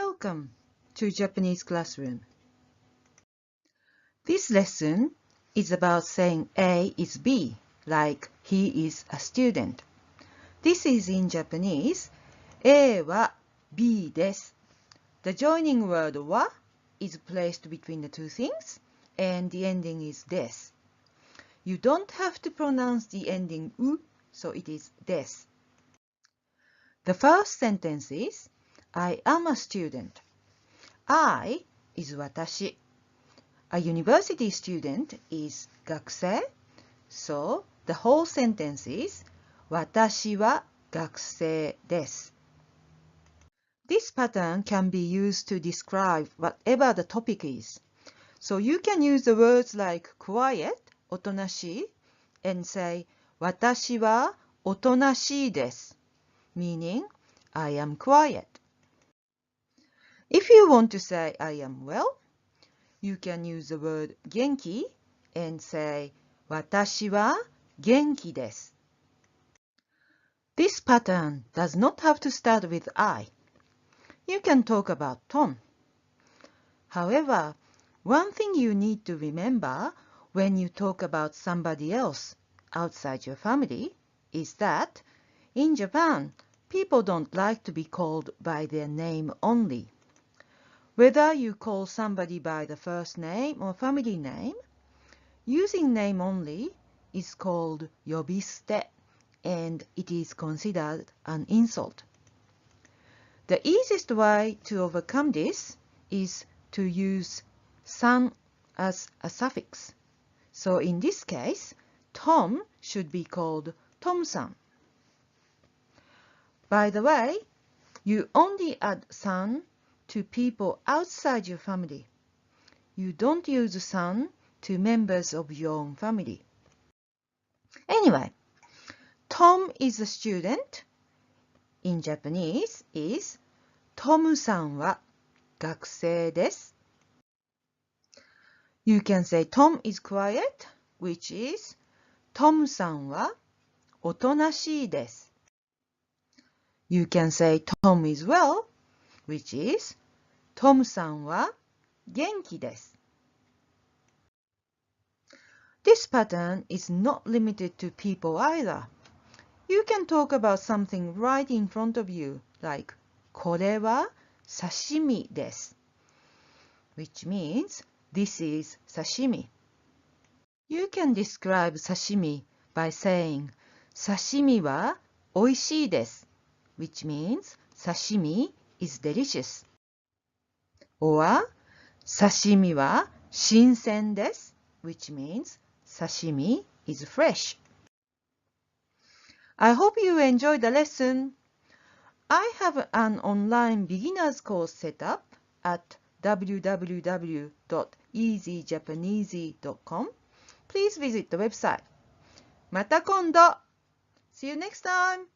Welcome to Japanese Classroom. This lesson is about saying A is B, like he is a student. This is in Japanese. A は B です。The joining word は is placed between the two things, and the ending is です。You don't have to pronounce the ending う, so it is です。The first sentence is, I am a student. I is 私. A university student is 学生. So, the whole sentence is 私は学生です. This pattern can be used to describe whatever the topic is. So, you can use the words like quiet, おとなしい, and say 私はおとなしいです, meaning I am quiet. If you want to say I am well, you can use the word 元気 and say 私は元気です. This pattern does not have to start with I. You can talk about Tom. However, one thing you need to remember when you talk about somebody else outside your family is that in Japan, people don't like to be called by their name only. Whether you call somebody by the first name or family name, using name only is called 呼び捨て, and it is considered an insult. The easiest way to overcome this is to use san as a suffix. So in this case, Tom should be called Tom-san. By the way, you only add san to people outside your family. You don't use san to members of your own family. Anyway, Tom is a student. In Japanese is トムさんは学生です. You can say Tom is quiet, which is トムさんはおとなしいです. You can say Tom is well, which is トムさんは元気です. This pattern is not limited to people either. You can talk about something right in front of you, like これは刺身です, which means this is sashimi. You can describe sashimi by saying 刺身はおいしいです, which means sashimi is delicious. Or 刺身は新鮮です, which means sashimi is fresh. I hope you enjoyed the lesson. I have an online beginner's course set up at www.easyjapanese.com. Please visit the website. また今度! See you next time!